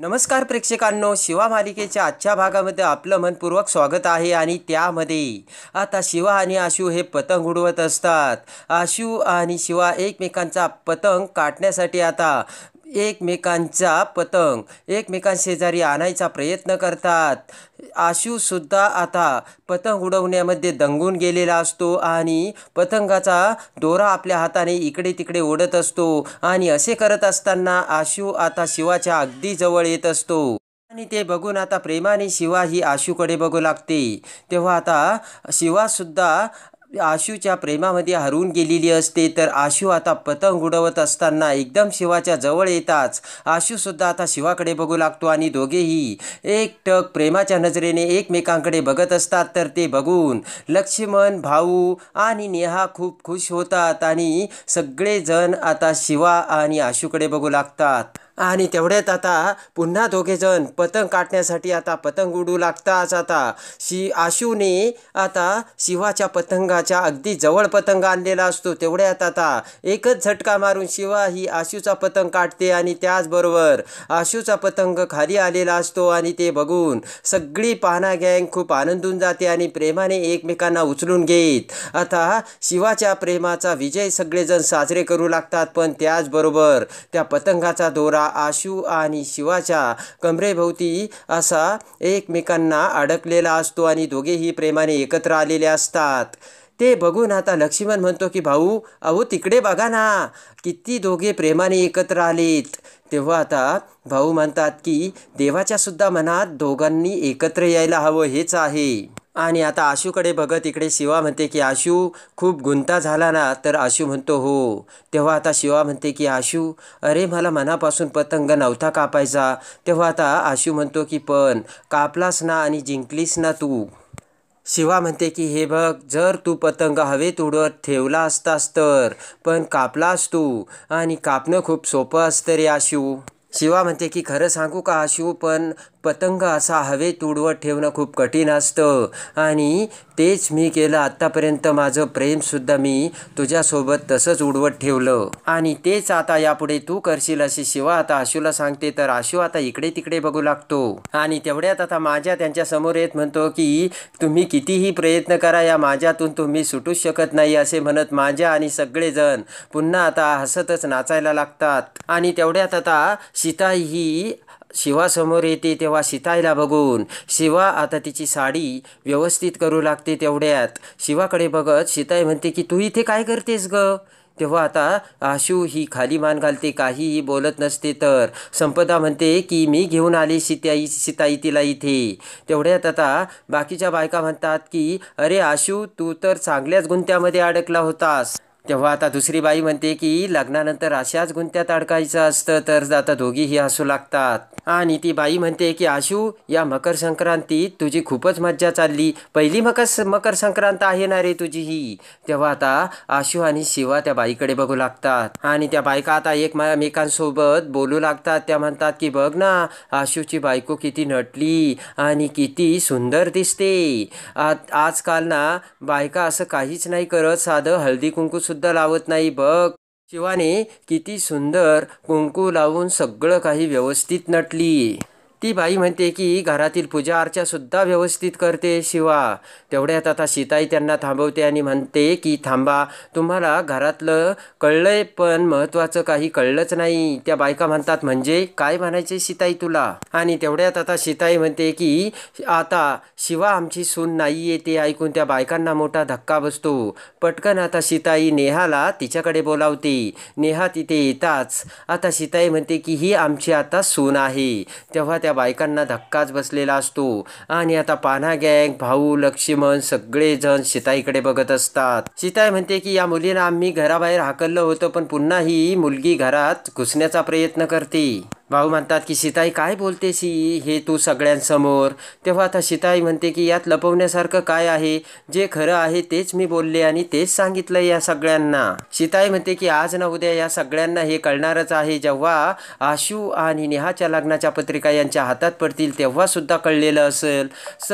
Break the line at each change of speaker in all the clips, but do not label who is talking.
नमस्कार प्रेक्षकांनो, शिवा मालिकेच्या आजच्या भागामध्ये आपलं मनपूर्वक स्वागत आहे. आणि त्यामध्ये आता शिवा आणि आशू हे पतंग उडवत असतात. आशू आणि शिवा एकमेकांचा पतंग काटण्यासाठी आता एकमेकांशेजारी आणायचा प्रयत्न करतात. आशूसुद्धा आता पतंग उडवण्यामध्ये दंगून गेलेला असतो आणि पतंगाचा दोरा आपल्या हाताने इकडे तिकडे ओढत असतो. आणि असे करत असताना आशू आता शिवाच्या अगदी जवळ येत असतो. आणि ते बघून आता प्रेमाने शिवा ही आशूकडे बघू लागते. तेव्हा आता शिवासुद्धा आशूच्या प्रेमामध्ये हरवून गेलेली असते. तर आशू आता पतंग उडवत असताना एकदम शिवाच्या जवळ येताच आशूसुद्धा आता शिवाकडे बघू लागतो आणि दोघेही एकटक प्रेमाच्या नजरेने एकमेकांकडे बघत असतात. तर ते बघून लक्ष्मण, भाऊ आणि नेहा खूप खुश होतात आणि सगळेजण आता शिवा आणि आशूकडे बघू लागतात. आणि तेवढ्यात आता पुन्हा दोघेजण पतंग काटण्यासाठी आता पतंग उडू लागताच आता आशूने आता शिवाच्या पतंगाच्या अगदी जवळ पतंग आणलेला असतो. तेवढ्यात आता एकच झटका मारून शिवा ही आशूचा पतंग काटते आणि त्याचबरोबर आशूचा पतंग खाली आलेला असतो. आणि ते बघून सगळी पाहणा गँग खूप आनंदून जाते आणि प्रेमाने एकमेकांना उचलून घेत आता शिवाच्या प्रेमाचा विजय सगळेजण साजरे करू लागतात. पण त्याचबरोबर त्या पतंगाचा दोरा आशू आणि शिवाच्या कमरेभोवती असा एकमेकांना अडकलेला असतो आणि दोघेही प्रेमाने एकत्र आलेले असतात. ते बघून आता लक्ष्मण म्हणतो की भाऊ, अहो तिकडे बघा ना, किती दोघे प्रेमाने एकत्र आलेत. तेव्हा आता भाऊ म्हणतात की देवाच्या सुद्धा मनात दोघांनी एकत्र यायला हवं, हेच आहे. आणि आता आशूकडे बघत इकडे शिवा म्हणते की आशू, खूप गुंता झाला ना? तर आशू म्हणतो हो. तेव्हा आता शिवा म्हणते की आशू, अरे मला मनापासून पतंग नव्हता कापायचा. तेव्हा आता आशू म्हणतो की पण कापलास ना आणि जिंकलीस ना तू. शिवा म्हणते की हे बघ, जर तू पतंग हवेत उडवत ठेवला असतास तर पण कापलास तू, आणि कापणं खूप सोपं असतं रे आशू. शिवा म्हणते की खरं सांगू का आशू, पण पतंग असा हवेत उडवत ठेवणं खूप कठीण असतं आणि तेच मी केलं. आत्तापर्यंत माझं प्रेमसुद्धा मी तुझ्यासोबत तसंच उडवत ठेवलं आणि तेच आता यापुढे तू करशील अशी शिवा आता आशूला सांगते. तर आशू आता इकडे तिकडे बघू लागतो आणि तेवढ्यात आता माझ्या त्यांच्या समोर येत म्हणतो की तुम्ही कितीही प्रयत्न करा, या माझ्यातून तुम्ही सुटूच शकत नाही असे म्हणत माझ्या आणि सगळेजण पुन्हा आता हसतच नाचायला लागतात. आणि तेवढ्यात आता सीताई ही शिवासमोर येते. तेव्हा सीताईला बघून शिवा आता तिची साडी व्यवस्थित करू लागते. तेवढ्यात शिवाकडे बघत सीताई म्हणते की तू इथे काय करतेस ग? तेव्हा आता आशू ही खाली मान घालते, काहीही बोलत नसते. तर संपदा म्हणते की मी घेऊन आली सीताई तिला इथे. तेवढ्यात आता बाकीच्या बायका म्हणतात की अरे आशू, तू तर चांगल्याच गुंत्यामध्ये अडकला होतास. तेव्हा आता दुसरी बाई म्हणते की लग्नानंतर अशाच गुंत्यात अडकायचं असतं. तर आता दोघीही हसू लागतात आणि ती बाई म्हणते की आशू, या मकर संक्रांतीत तुझी खूपच मज्जा चालली. पहिली मकर संक्रांत आहे ना रे तुझी ही. तेव्हा आता आशू आणि शिवा त्या बाईकडे बघू लागतात आणि त्या बायका आता एकमेकांसोबत बोलू लागतात. त्या म्हणतात की बघ ना, आशूची बायको किती नटली आणि किती सुंदर दिसते. आजकाल ना बायका असं काहीच नाही करत, साधं हळदी कुंकू सुद्धा लावत नाही. बघ, शिवाने किती सुंदर कुंकू लावून सगळं काही व्यवस्थित नटली. ती बाई म्हणते की घरातील पूजा अर्चा सुद्धा व्यवस्थित करते शिवा. तेवढ्यात आता सीताई त्यांना थांबवते आणि म्हणते की थांबा, तुम्हाला घरातलं कळलंय पण महत्त्वाचं काही कळलंच नाही. त्या बायका म्हणतात म्हणजे काय म्हणायचे सीताई तुला? आणि तेवढ्यात आता सीताई म्हणते की आता शिवा आमची सून नाही आहे. ते ऐकून त्या बायकांना मोठा धक्का बसतो. पटकन आता सीताई नेहाला तिच्याकडे बोलावते. नेहा तिथे येताच आता सीताई म्हणते की ही आमची आता सून आहे. तेव्हा त्या बायकांना धक्काच बसलेला असतो आणि आता पान्हा गँग, भाऊ, लक्ष्मण सगळेजण सीताईकडे बघत असतात. सीताई म्हणते की या मुलीला आम्ही घराबाहेर हाकललं होतं, पण पुन्हा ही मुलगी घरात घुसण्याचा प्रयत्न करते. भाऊ म्हणतात की सीताई काय बोलतेस हे तू सगळ्यांसमोर? तेव्हा आता सीताई म्हणते की यात लपवण्यासारखं काय आहे? जे खरं आहे तेच मी बोलले आणि तेच सांगितलं या सगळ्यांना. सीताई म्हणते की आज ना उद्या या सगळ्यांना हे कळणारच आहे. जेव्हा आशू आणि नेहाच्या लग्नाच्या पत्रिका यांच्या हातात पडतील तेव्हा सुद्धा कळलेलं असेल.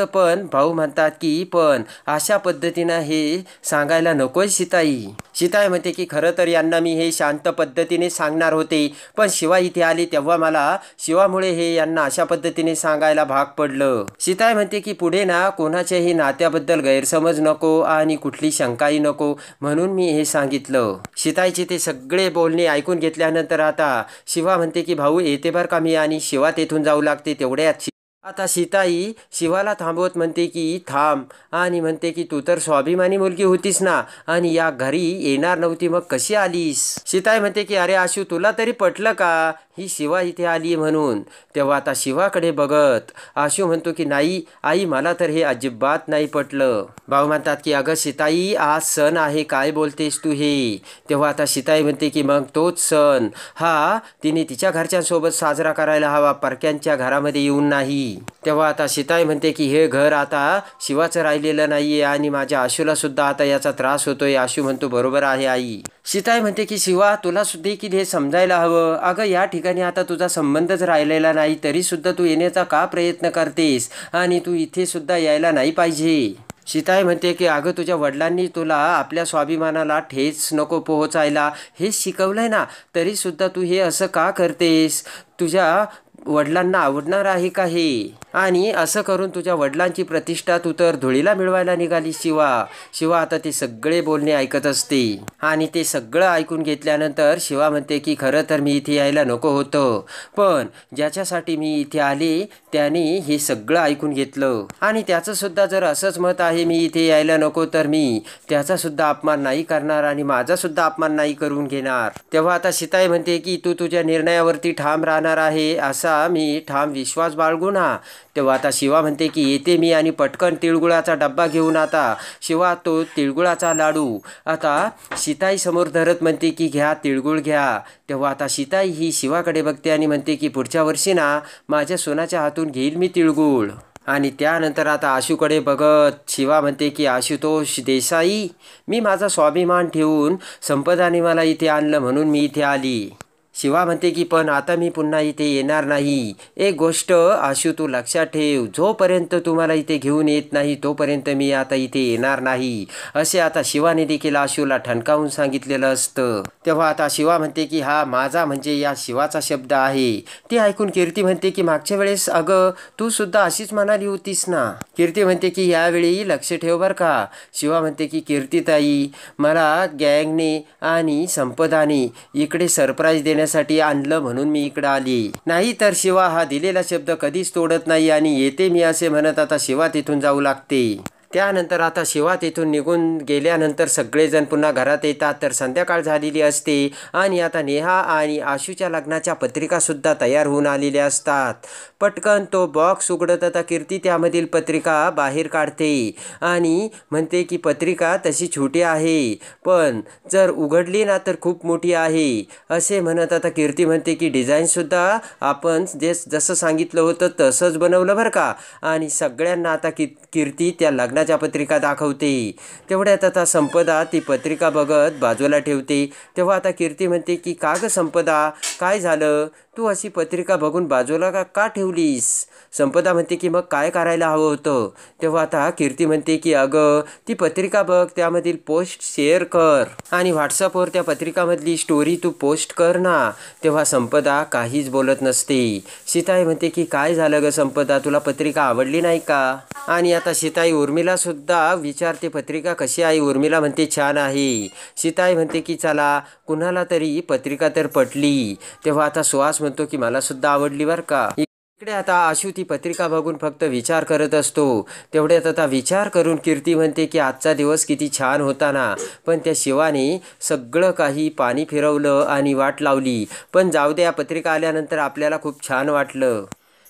पण भाऊ म्हणतात की पण अशा पद्धतीनं हे सांगायला नकोय सीताई. सीताई म्हणते की खरं तर यांना मी हे शांत पद्धतीने सांगणार होते, पण शिवा इथे आली तेव्हा मला शिवामुळे हे यांना अशा पद्धतीने सांगायला भाग पडलं. सीताई म्हणते की पुढे ना कोणाच्याही नात्याबद्दल गैरसमज नको आणि कुठली शंकाही नको म्हणून मी हे सांगितलं. सीताईचे ते सगळे बोलणे ऐकून घेतल्यानंतर आता शिवा म्हणते की भाऊ येते बरं का मी, आणि शिवा तेथून जाऊ लागते. तेवढ्यात आता सीताई शिवाला थांबवत म्हणते की थांब, आणि म्हणते की तू तर स्वाभिमानी मुलगी होतीस ना, आणि या घरी येणार नव्हती मग कशी आलीस? सीताई म्हणते की अरे आशू तुला तरी पटलं का ही शिवा इथे आली म्हणून? तेव्हा आता शिवाकडे बघत आशू म्हणतो की नाही आई मला तर हे अजिबात नाही पटलं. भाऊ म्हणतात की अगं सीताई आज सण आहे, काय बोलतेस तू हे? तेव्हा आता सीताई म्हणते की मग तोच सण हा तिने तिच्या घरच्यांसोबत साजरा करायला हवा, परक्यांच्या घरामध्ये येऊन नाही. तेव्हा आता सीताई म्हणते की हे घर आता शिवाचं राहिलेलं नाहीये आणि माझ्या आशूला सुद्धा आता याचा त्रास होतोय. आशू म्हणतो बरोबर आहे आई. सीताई म्हणते की शिवा तुला सुद्धा की हे समजायला हवं, अगं या ठिकाणी आता तुझा संबंधच राहिलेला नाही तरी सुद्धा तू येण्याचा का प्रयत्न करतेस, आणि तू इथे सुद्धा यायला नाही पाहिजे. सीताई म्हणते की अगं तुझ्या वडिलांनी तुला आपल्या स्वाभिमानाला ठेच नको पोहोचायला हेच शिकवलंय ना, तरी सुद्धा तू हे असं का करतेस? तुझ्या वडिलांना आवडणार आहे का हे? आणि असं करून तुझ्या वडिलांची प्रतिष्ठा तू तर धुळीला मिळवायला निघाली शिवा आता ते सगळे बोलणे ऐकत असते, आणि ते सगळं ऐकून घेतल्यानंतर शिवा म्हणते की खरं तर मी इथे यायला नको होतं, पण ज्याच्यासाठी मी इथे आले त्याने हे सगळं ऐकून घेतलं, आणि त्याचं सुद्धा जर असंच मत आहे मी इथे यायला नको तर मी त्याचा सुद्धा अपमान नाही करणार आणि माझा सुद्धा अपमान नाही करून घेणार. तेव्हा आता सीताई म्हणते की तू तुझ्या निर्णयावरती ठाम राहणार आहे असा मी ठाम विश्वास बाळगू ना. तेव्हा आता शिवा म्हणते की येते मी, आणि पटकन तिळगुळाचा डब्बा घेऊन आता शिवा तो तिळगुळाचा लाडू आता सीताई समोर धरत म्हणते की घ्या तिळगुळ घ्या. तेव्हा आता सीताई ही शिवाकडे बघते आणि म्हणते की पुढच्या वर्षी ना माझ्या सोनाच्या हातून घेईल मी तिळगुळ. आणि त्यानंतर आता आशूकडे बघत शिवा म्हणते की आशुतोष देसाई मी माझा स्वाभिमान ठेवून संपदाने मला इथे आणलं म्हणून मी इथे आली. शिवा म्हणते की पण आता मी पुन्हा इथे येणार नाही. एक गोष्ट आशू तू लक्षात ठेव, जोपर्यंत तुम्हाला इथे घेऊन येत नाही तोपर्यंत मी आता इथे येणार नाही, असे आता शिवाने देखील आशूला ठणकावून सांगितलेलं असतं. तेव्हा आता शिवा म्हणते की हा माझा म्हणजे या शिवाचा शब्द आहे. ते ऐकून कीर्ती म्हणते की मागच्या वेळेस अगं तू सुद्धा अशीच म्हणाली होतीस ना. कीर्ती म्हणते की यावेळी लक्ष ठेव बर का. शिवा म्हणते की कीर्तीताई मला गँगने आणि संपदाने इकडे सरप्राईज देण्यासाठी आणलं म्हणून मी इकडं आली, नाही तर शिवा हा दिलेला शब्द कधीच तोडत नाही, आणि येते मी असे म्हणत आता शिवा तिथून जाऊ लागते. त्यानंतर आता शिवा तिथून निघून गेल्यानंतर सगळेजण पुन्हा घरात येतात, तर संध्याकाळ झालेली असते आणि आता नेहा आणि आशूच्या लग्नाच्या पत्रिकासुद्धा तयार होऊन आलेल्या असतात. पटकन तो बॉक्स उघडत आता कीर्ती त्यामधील पत्रिका बाहेर काढते आणि म्हणते की पत्रिका तशी छोटी आहे पण जर उघडली ना तर खूप मोठी आहे, असे म्हणत आता कीर्ती म्हणते की डिझाईनसुद्धा आपण जसं सांगितलं होतं तसंच बनवलं बरं का. आणि सगळ्यांना आता कीर्ती त्या लग्नाच्या पत्रिका दाखवते. तेवढ्यात आता संपदा ती पत्रिका बघत बाजूला ठेवते. तेव्हा आता कीर्ती म्हणते की का गं संपदा काय झालं, तू अशी पत्रिका बघून बाजूला का ठेवलीस? संपदा म्हणते की मग काय करायला हवं होतं. तेव्हा आता कीर्ती म्हणते की अगं ती पत्रिका बघ, त्यामधील पोस्ट शेअर कर आणि व्हॉट्सअपवर त्या पत्रिकामधली स्टोरी तू पोस्ट कर ना. तेव्हा संपदा काहीच बोलत नसते. सीताई म्हणते की काय झालं गं संपदा, तुला पत्रिका आवडली नाही का? आणि आता सीताई उर्मिला सुद्धा विचारते पत्रिका कशी आहे. उर्मिला म्हणते छान आहे. सीताई म्हणते की चला कुणाला तरी पत्रिका तर पटली. तेव्हा आता सुहास म्हणतो की मला सुद्धा आवडली बरं का. इकडे आता आशू ती पत्रिका बघून फक्त विचार करत असतो. तेवढ्यात आता विचार करून कीर्ती म्हणते की आजचा दिवस किती छान होता ना, पण त्या शिवाने सगळं काही पाणी फिरवलं आणि वाट लावली. पण जाऊ द्या, पत्रिका आल्यानंतर आपल्याला खूप छान वाटलं.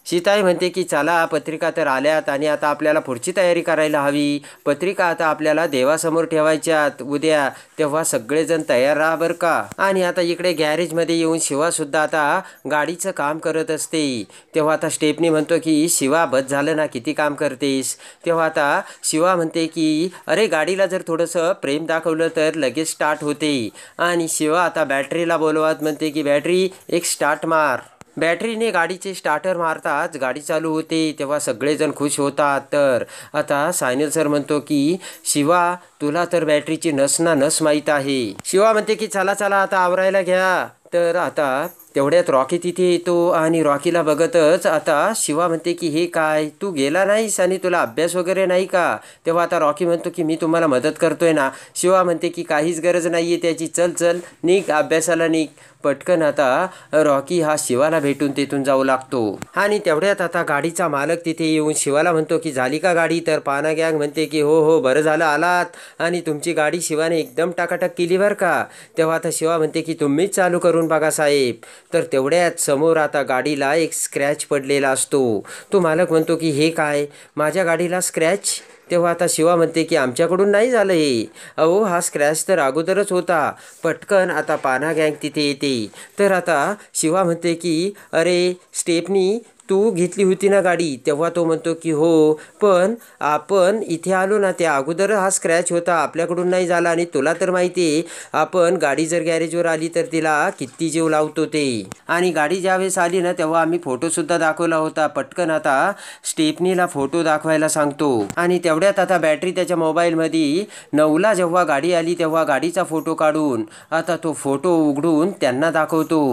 सीताई म्हणते की चला पत्रिका तर आल्यात आणि आता आपल्याला पुढची तयारी करायला हवी. पत्रिका आता आपल्याला देवासमोर ठेवायच्यात उद्या, तेव्हा सगळेजण तयार राहा बरं का. आणि आता इकडे गॅरेजमध्ये येऊन शिवासुद्धा आता गाडीचं काम करत असते. तेव्हा आता स्टेपनी म्हणतो की शिवा बस झालं ना, किती काम करतेस. तेव्हा आता शिवा म्हणते की अरे गाडीला जर थोडंसं प्रेम दाखवलं तर लगेच स्टार्ट होते. आणि शिवा आता बॅटरीला बोलवत म्हणते की बॅटरी एक स्टार्ट मार. बॅटरीने गाडीचे स्टार्टर मारताच गाडी चालू होते. तेव्हा सगळेजण खुश होतात. तर आता सायनल सर म्हणतो की शिवा तुला तर बॅटरीची नस ना नस माहीत आहे. शिवा म्हणते की चला चला आता आवरायला घ्या. तर आता तेवढ्यात रॉकी तिथे येतो आणि रॉकीला बघतच आता शिवा म्हणते की हे काय, तू गेला नाहीस आणि तुला अभ्यास वगैरे नाही का? तेव्हा आता रॉकी म्हणतो की मी तुम्हाला मदत करतोय ना. शिवा म्हणते की काहीच गरज नाही आहे त्याची, चल चल निघ अभ्यासाला निघ. पटकन आता रॉकी हा शिवाला भेटून तिथून जाऊ लागतो आणि तेवढ्यात आता गाडीचा मालक तिथे येऊन शिवाला म्हणतो की झाली का गाडी? तर पाना गँग म्हणते की हो हो बरं झालं आलात आणि तुमची गाडी शिवाने एकदम टाकाटाक केली बरं का. तेव्हा आता शिवा म्हणते की तुम्हीच चालू करून बघा साहेब. तर तेवढ्यात समोर आता गाडीला एक स्क्रॅच पडलेला असतो. तो मालक म्हणतो की हे काय, माझ्या गाडीला स्क्रॅच? तेव्हा आता शिवा म्हणते की आमच्याकडून नाही झालं हे, अहो हा स्क्रॅच तर अगोदरच होता. पटकन आता पाना गँग तिथे येते. तर आता शिवा म्हणते की अरे स्टेपनी तू घेतली होती ना गाडी? तेव्हा तो म्हणतो की हो, पण आपण इथे आलो ना त्या अगोदर हा स्क्रॅच होता, आपल्याकडून नाही झाला. आणि तुला तर माहिती आहे आपण गाडी जर गॅरेजवर आली तर तिला किती जीव लावतो ते. आणि गाडी ज्यावेळेस आली ना तेव्हा आम्ही फोटोसुद्धा दाखवला होता. पटकन आता स्टेपनीला फोटो दाखवायला सांगतो आणि तेवढ्यात आता बॅटरी त्याच्या मोबाईलमध्ये 9ला जेव्हा गाडी आली तेव्हा गाडीचा फोटो काढून आता तो फोटो उघडून त्यांना दाखवतो.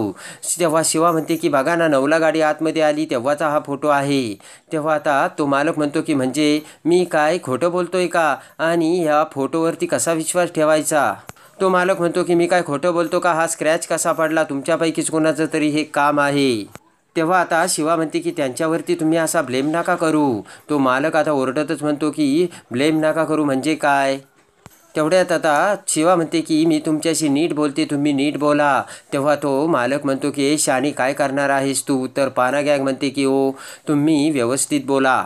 तेव्हा शिवा म्हणते की बघा ना 9ला गाडी आतमध्ये आली तेव्हाचा हा फोटो आहे. तेव्हा आता तो मालक म्हणतो की म्हणजे मी काय खोटं बोलतोय का आणि ह्या फोटोवरती कसा विश्वास ठेवायचा? तो मालक म्हणतो की मी काय खोटं बोलतो का, हा स्क्रॅच कसा पडला? तुमच्यापैकीच कोणाचं तरी हे काम आहे. तेव्हा आता शिवा म्हणते की त्यांच्यावरती तुम्ही असा ब्लेम नका करू. तो मालक आता ओरडतच म्हणतो की ब्लेम नका करू म्हणजे काय? तेवढ्यात आता शिवा म्हणते की मी तुमच्याशी नीट बोलते, तुम्ही नीट बोला. तेव्हा तो मालक म्हणतो की शानी काय करणार आहेस तू? तर पाना गँग म्हणते की ओ तुम्ही व्यवस्थित बोला.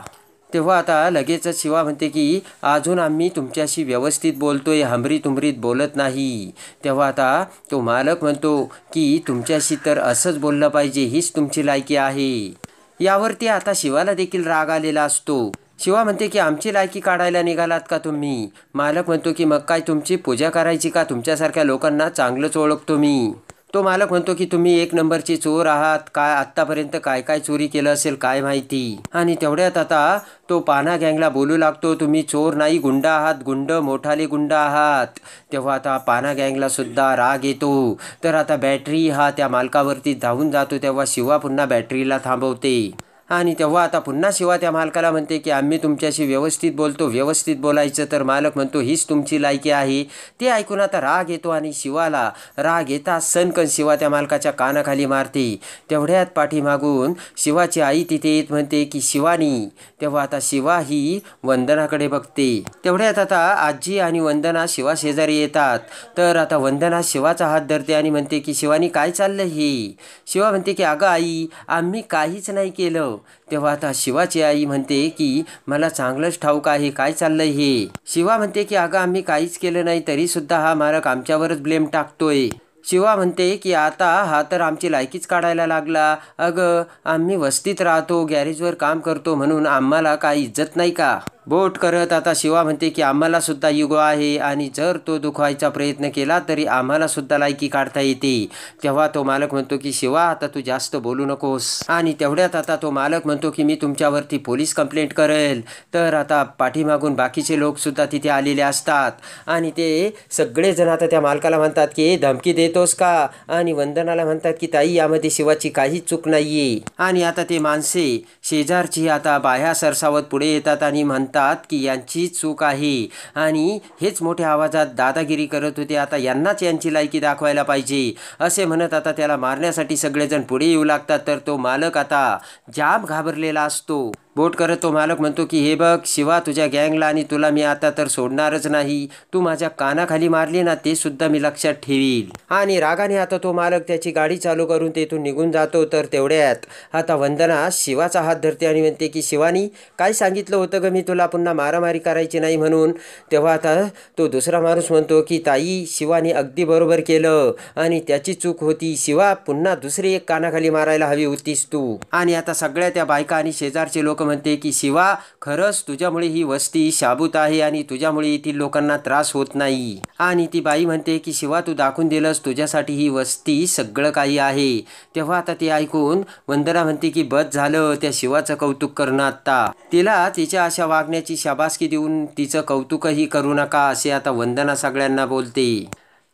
तेव्हा आता लगेचच शिवा म्हणते की अजून आम्ही तुमच्याशी व्यवस्थित बोलतोय, हमरी तुमरीत बोलत नाही. तेव्हा आता तो मालक म्हणतो की तुमच्याशी तर असंच बोललं पाहिजे, हीच तुमची लायकी आहे. यावरती आता शिवाला देखील राग आलेला असतो. शिवा म्हणते की आमची लायकी काढायला निघालात का तुम्ही? मालक म्हणतो की मग काय तुमची पूजा करायची का? तुमच्यासारख्या लोकांना चांगलंच ओळखतो मी. तो मालक म्हणतो की तुम्ही एक नंबरचे चोर आहात, काय आत्तापर्यंत काय काय चोरी केलं असेल काय माहिती. आणि तेवढ्यात आता तो पाना गँगला बोलू लागतो तुम्ही चोर नाही गुंड आहात, गुंड मोठाले गुंड आहात. तेव्हा आता पाना गँगला सुद्धा राग येतो. तर आता बॅटरी हा त्या मालकावरती धावून जातो. तेव्हा शिवा पुन्हा बॅटरीला थांबवते आणि तेव्हा आता पुन्हा शिवा त्या मालकाला म्हणते की आम्ही तुमच्याशी व्यवस्थित बोलतो, व्यवस्थित बोलायचं. तर मालक म्हणतो हीच तुमची लायकी आहे. ते ऐकून आता राग येतो आणि शिवाला राग येता सनकन शिवा त्या मालकाच्या कानाखाली मारते. तेवढ्यात पाठीमागून शिवाची आई तिथे येत म्हणते की शिवानी. तेव्हा आता शिवा ही वंदनाकडे बघते. तेवढ्यात आता आजी आणि वंदना शिवा शेजारी येतात. तर आता वंदना शिवाचा हात धरते आणि म्हणते की शिवानी काय चाललं हे? शिवा म्हणते की अगं आई आम्ही काहीच नाही केलं. तेव्हा आता शिवाची आई म्हणते की मला चांगलंच ठाऊक आहे काय चाललंय हे. शिवा म्हणते की अगं आम्ही काहीच केलं नाही तरी सुद्धा हा मालक आमच्यावरच ब्लेम टाकतोय. शिवा म्हणते की आता हा तर आमची लायकीच काढायला लागला. अगं आम्ही वस्तीत राहतो, गॅरेजवर काम करतो म्हणून आम्हाला काही इज्जत नाही का? बोट करत आता शिवा म्हणते की आम्हाला सुद्धा युगो आहे आणि जर तो दुखवायचा प्रयत्न केला तरी आम्हाला सुद्धा लायकी काढता येते. तेव्हा तो मालक म्हणतो की शिवा आता तू जास्त बोलू नकोस. आणि तेवढ्यात आता तो मालक म्हणतो की मी तुमच्यावरती पोलीस कंप्लेंट करेल. तर आता पाठीमागून बाकीचे लोक सुद्धा तिथे आलेले असतात आणि ते सगळेजण आता त्या मालकाला म्हणतात की धमकी देतोस का? आणि वंदनाला म्हणतात की ताई यामध्ये शिवाची काहीच चूक नाहीये. आणि आता ते माणसे शेजारची आता बाह्या सरसावत पुढे येतात आणि म्हणतात की यांची चूक आहे आणि हेच मोठ्या आवाजात दादागिरी करत होते, आता यांनाच यांची लायकी दाखवायला पाहिजे असे म्हणत आता त्याला मारण्यासाठी सगळेजण पुढे येऊ लागतात. तर तो मालक आता जाम घाबरलेला असतो. बोट करत तो मालक म्हणतो की हे बघ शिवा तुझ्या गँगला आणि तुला मी आता तर सोडणारच नाही. तू माझ्या कानाखाली मारली ना ते सुद्धा मी लक्षात ठेवील. आणि रागाने आता तो मालक त्याची गाडी चालू करून तेथून निघून जातो. तर तेवढ्यात आता वंदना शिवाचा हात धरते आणि म्हणते की शिवानी काय सांगितलं होतं ग मी तुला पुन्हा मारामारी करायची नाही म्हणून. तेव्हा आता तो दुसरा माणूस म्हणतो की ताई शिवानी अगदी बरोबर केलं आणि त्याची चूक होती. शिवा पुन्हा दुसरी एक कानाखाली मारायला हवी होतीस तू. आणि आता सगळ्या त्या बायका आणि शेजारचे लोक म्हणते की शिवा खरंच तुझ्यामुळे ही वस्ती शाबूत आहे आणि तुझ्यामुळे येथील लोकांना त्रास होत नाही. आणि ती बाई म्हणते की शिवा तू दाखवून दिलंस तुझ्यासाठी ही वस्ती सगळं काही आहे. तेव्हा आता ते ऐकून वंदना म्हणते की बस झालं त्या शिवाचं कौतुक करणं, आता तिला तिच्या अशा वागण्याची शाबासकी देऊन तिचं कौतुकही करू नका असे आता वंदना सगळ्यांना बोलते.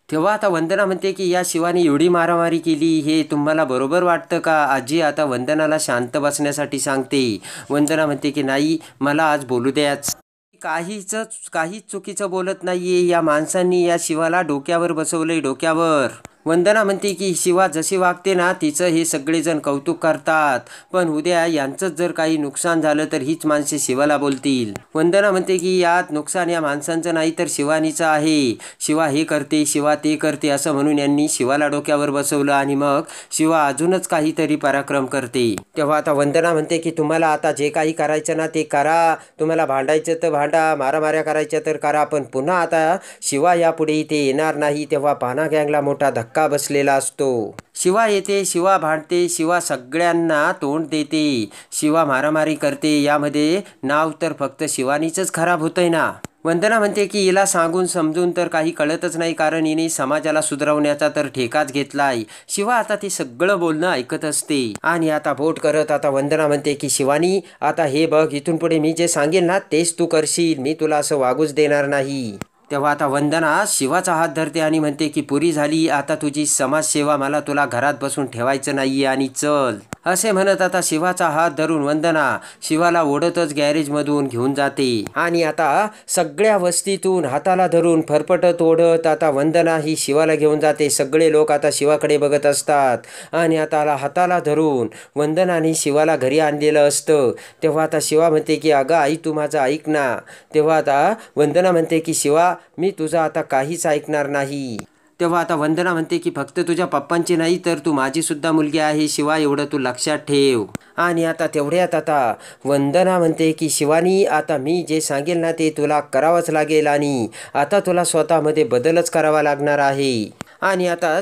तेव्हा आता वंदना म्हणते की या शिवाने एवढी मारामारी केली हे तुम्हाला बरोबर वाटतं का? आजी आता वंदनाला शांत बसण्यासाठी सांगते. वंदना म्हणते की नाही, मला आज बोलू द्याच. काहीच चुकीचं बोलत नाहीये. या माणसांनी या शिवाला डोक्यावर बसवलंय, डोक्यावर. वंदना म्हणते की शिवा जशी वागते ना तिचं हे सगळेजण कौतुक करतात, पण उद्या यांचंच जर काही नुकसान झालं तर हीच माणसे शिवाला बोलतील. वंदना म्हणते की यात नुकसान या माणसांचं नाही तर शिवानीचं आहे. शिवा हे करते, शिवा ते करते असं म्हणून यांनी शिवाला डोक्यावर बसवलं आणि मग शिवा अजूनच काहीतरी पराक्रम करते. तेव्हा आता वंदना म्हणते की तुम्हाला आता जे काही करायचं ना ते करा. तुम्हाला भांडायचं तर भांडा, मारामाऱ्या करायच्या तर करा, पण पुन्हा आता शिवा यापुढे इथे येणार नाही. तेव्हा पाना गँगला मोठा धक्का बसलेला असतो. शिवा येते, शिवा भांडते, शिवा सगळ्यांना तोंड देते, शिवा मारामारी करते. यामध्ये नाव तर फक्त शिवानीचंच खराब होतंय ना. वंदना म्हणते की हिला सांगून समजून तर काही कळतच नाही, कारण हिने समाजाला सुधारवण्याचा तर ठेकाच घेतलाय. शिवा आता ते सगळं बोलणं ऐकत असते आणि आता बोट करत आता वंदना म्हणते की शिवानी आता हे बघ, इथून पुढे मी जे सांगेन ना तेच तू करशील, मी तुला असं वागूच देणार नाही. तेव्हा आता वंदना शिवाचा हात धरते आणि म्हणते की पुरी झाली आता तुझी समाजसेवा, मला तुला घरात बसून ठेवायचं नाहीये आणि चल. असे म्हणत आता शिवाचा हात धरून वंदना शिवाला ओढतच गॅरेजमधून घेऊन जाते आणि आता सगळ्या वस्तीतून हाताला धरून फरफटत ओढत आता वंदना ही शिवाला घेऊन जाते. सगळे लोक आता शिवाकडे बघत असतात आणि आता हाताला धरून वंदनाने शिवाला घरी आणलेलं असतं. तेव्हा आता शिवा म्हणते की अगं आई तू माझं ऐक ना. तेव्हा आता वंदना म्हणते की शिवा मी तुझं आता काहीच ऐकणार नाही. तेव्हा आता वंदना म्हणते की फक्त तुझ्या पप्पांची नाही तर तू माझी सुद्धा मुलगी आहे शिवा, एवढं तू लक्षात ठेव. आणि आता तेवढ्यात आता वंदना म्हणते की शिवानी आता मी जे सांगेल ना ते तुला करावंच लागेल आणि आता तुला स्वतःमध्ये बदलच करावा लागणार आहे. आणि आता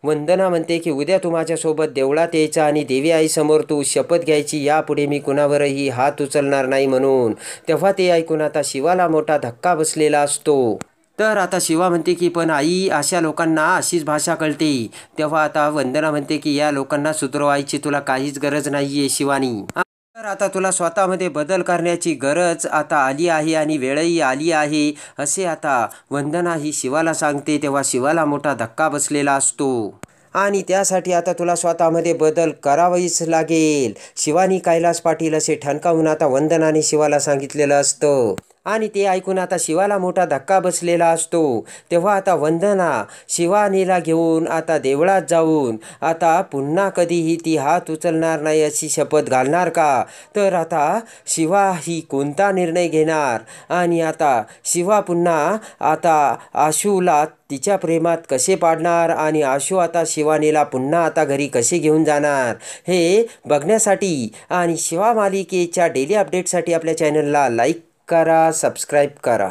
वंदना म्हणते की उद्या तू माझ्यासोबत देवळात यायचं आणि देवी आईसमोर तू शपथ घ्यायची यापुढे मी कुणावरही हात उचलणार नाही म्हणून. तेव्हा ते ऐकून आता शिवाला मोठा धक्का बसलेला असतो. तर आता शिवा म्हणते की पण आई अशा लोकांना अशीच भाषा कळते. तेव्हा आता वंदना म्हणते की या लोकांना सुधरवायची तुला काहीच गरज नाहीये शिवानी. तर आता तुला स्वतःमध्ये बदल करण्याची गरज आता आली आहे आणि वेळही आली आहे असे आता वंदना ही शिवाला सांगते. तेव्हा शिवाला मोठा धक्का बसलेला असतो आणि त्यासाठी आता तुला स्वतःमध्ये बदल करावाच लागेल. शिवानी कैलास पाटील असे ठणकावून आता वंदनाने शिवाला सांगितलेलं असतं आणि ते ऐकून आता शिवाला मोठा धक्का बसलेला असतो. तेव्हा आता वंदना शिवानीला घेऊन आता देवळात जाऊन आता पुन्हा कधीही ती हात उचलणार नाही अशी शपथ घालणार का? तर आता शिवा ही कोणता निर्णय घेणार आणि आता शिवा पुन्हा आता आशूला तिच्या प्रेमात कसे पाडणार आणि आशू आता शिवानीला पुन्हा आता घरी कसे घेऊन जाणार हे बघण्यासाठी आणि शिवा मालिकेच्या डेली अपडेटसाठी आपल्या चॅनलला लाईक करा, सबस्क्राईब करा.